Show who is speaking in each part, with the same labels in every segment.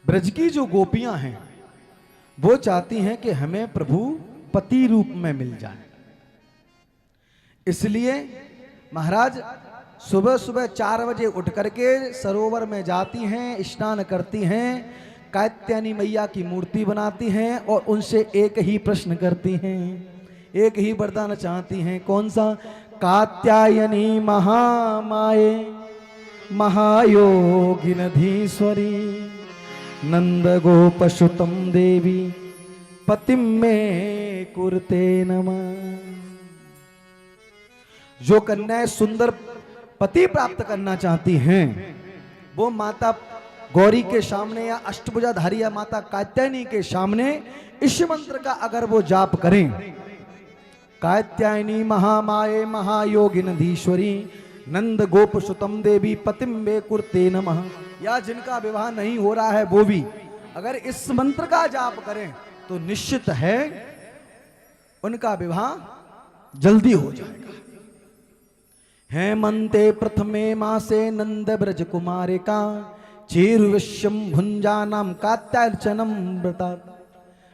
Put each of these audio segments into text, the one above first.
Speaker 1: ब्रज की जो गोपियां हैं वो चाहती हैं कि हमें प्रभु पति रूप में मिल जाए। इसलिए महाराज सुबह सुबह 4 बजे उठ करके सरोवर में जाती हैं, स्नान करती हैं, कात्यायनी मैया की मूर्ति बनाती हैं और उनसे एक ही प्रश्न करती हैं, एक ही वरदान चाहती हैं। कौन सा? कात्यायनी महामाये महायोगिनधीश्वरी नंद गोपसुतम देवी पतिम में कुरते नमः। जो कन्याएं सुंदर पति प्राप्त करना चाहती हैं वो माता गौरी के सामने या अष्टभुजाधारी या माता कात्यायनी के सामने इस मंत्र का अगर वो जाप करें, कात्यायनी महामाये महायोगिनधीश्वरी नंद गोप सुतम देवी पतिम में कुरते नमः, या जिनका विवाह नहीं हो रहा है वो भी अगर इस मंत्र का जाप करें तो निश्चित है उनका विवाह जल्दी हो जाएगा। हेमंते प्रथमे मासे नंद ब्रज कुमारिका चेरुविश्यम भुंजानाम कात्यार्चनम व्रता।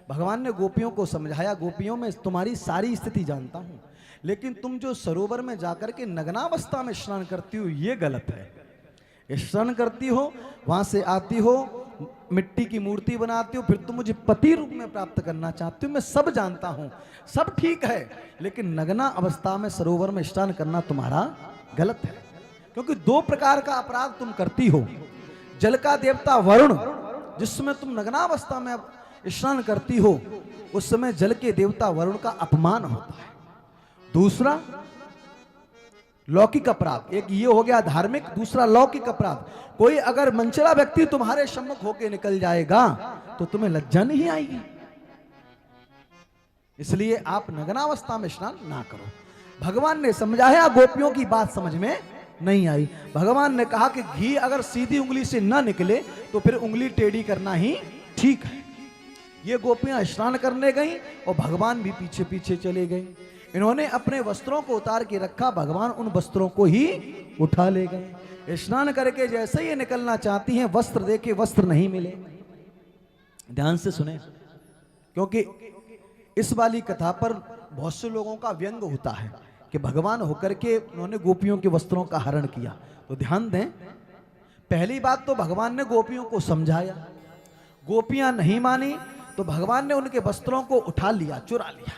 Speaker 1: भगवान ने गोपियों को समझाया, गोपियों में तुम्हारी सारी स्थिति जानता हूं, लेकिन तुम जो सरोवर में जाकर के नग्नावस्था में स्नान करती हो ये गलत है। स्नान करती हो, वहां से आती हो, मिट्टी की मूर्ति बनाती हो, फिर तुम मुझे पति रूप में प्राप्त करना चाहती हो, मैं सब जानता हूं, सब ठीक है, लेकिन नग्ना अवस्था में सरोवर में स्नान करना तुम्हारा गलत है। क्योंकि 2 प्रकार का अपराध तुम करती हो। जल का देवता वरुण, जिस समय तुम नग्नावस्था में स्नान करती हो उस समय जल के देवता वरुण का अपमान होता है। दूसरा लौकिक अपराध, एक ये हो गया धार्मिक, दूसरा लौकिक अपराध। कोई अगर मनचला व्यक्ति तुम्हारे सम्मुख होके निकल जाएगा तो तुम्हें लज्जा नहीं आएगी। इसलिए आप नग्नावस्था में स्नान ना करो। भगवान ने समझाया, गोपियों की बात समझ में नहीं आई। भगवान ने कहा कि घी अगर सीधी उंगली से ना निकले तो फिर उंगली टेढ़ी करना ही ठीक है। ये गोपियां स्नान करने गई और भगवान भी पीछे पीछे चले गए। इन्होंने अपने वस्त्रों को उतार के रखा, भगवान उन वस्त्रों को ही उठा ले गए। स्नान करके जैसे ही निकलना चाहती हैं, वस्त्र देके वस्त्र नहीं मिले। ध्यान से सुने, क्योंकि इस वाली कथा पर बहुत से लोगों का व्यंग होता है कि भगवान होकर के उन्होंने गोपियों के वस्त्रों का हरण किया। तो ध्यान दें, पहली बात तो भगवान ने गोपियों को समझाया, गोपियां नहीं मानी तो भगवान ने उनके वस्त्रों को उठा लिया, चुरा लिया।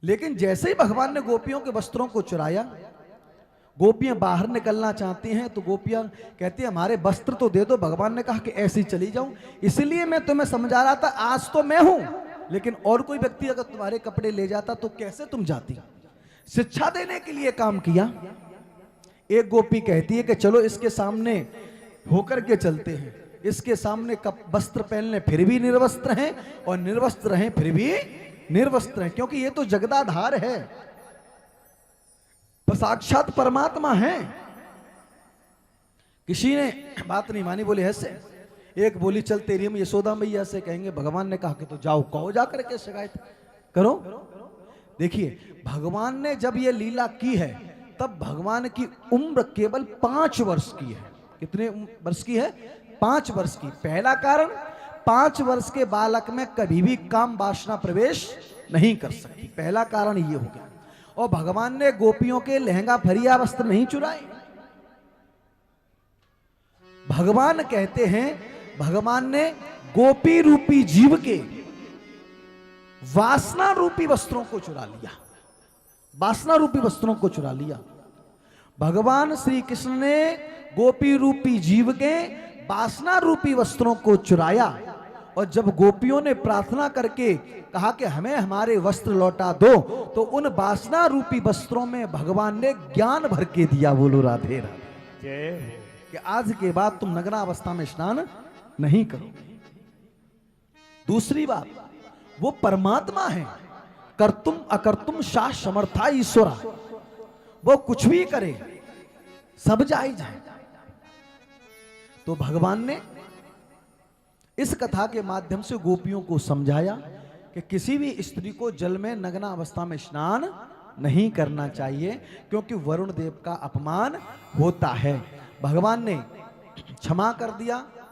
Speaker 1: लेकिन जैसे ही भगवान ने गोपियों के वस्त्रों को चुराया, गोपियां बाहर निकलना चाहती हैं तो गोपियां कहती हैं हमारे वस्त्र तो दे दो। भगवान ने कहा कि ऐसे ही चली जाऊं, इसलिए मैं तुम्हें समझा रहा था, आज तो मैं हूं, लेकिन और कोई व्यक्ति अगर तुम्हारे कपड़े ले जाता तो कैसे तुम जाती। शिक्षा देने के लिए काम किया। एक गोपी कहती है कि चलो इसके सामने होकर के चलते हैं, इसके सामने वस्त्र पहन ले फिर भी निर्वस्त्र हैं और निर्वस्त्र हैं फिर भी निर्वस्त्र हैं, क्योंकि ये तो जगदाधार है, साक्षात परमात्मा है। किसी ने बात नहीं मानी, बोले ऐसे। एक बोली चल तेरी हम यशोदा मैया से कहेंगे। भगवान ने कहा कि तो जाओ, कहो जाकर के शिकायत करो। देखिए, भगवान ने जब ये लीला की है तब भगवान की उम्र केवल 5 वर्ष की है। कितने वर्ष की है? 5 वर्ष की। पहला कारण, 5 वर्ष के बालक में कभी भी काम वासना प्रवेश नहीं कर सकती, पहला कारण ये हो गया। और भगवान ने गोपियों के लहंगा फरिया वस्त्र नहीं चुराए। भगवान कहते हैं, भगवान ने गोपी रूपी जीव के वासना रूपी वस्त्रों को चुरा लिया, वासना रूपी वस्त्रों को चुरा लिया। भगवान श्री कृष्ण ने गोपी रूपी जीव के वासना रूपी वस्त्रों को चुराया। और जब गोपियों ने प्रार्थना करके कहा कि हमें हमारे वस्त्र लौटा दो, तो उन वासना रूपी वस्त्रों में भगवान ने ज्ञान भर के दिया। बोलो राधे राधे, कि आज के बाद तुम नग्न अवस्था में स्नान नहीं करो। दूसरी बात, वो परमात्मा है, कर्तुम अकर्तुम सा समर्था ईश्वरा, वो कुछ भी करे सब जायज है। तो भगवान ने इस कथा के माध्यम से गोपियों को समझाया कि किसी भी स्त्री को जल में नग्न अवस्था में स्नान नहीं करना चाहिए, क्योंकि वरुण देव का अपमान होता है। भगवान ने क्षमा कर दिया।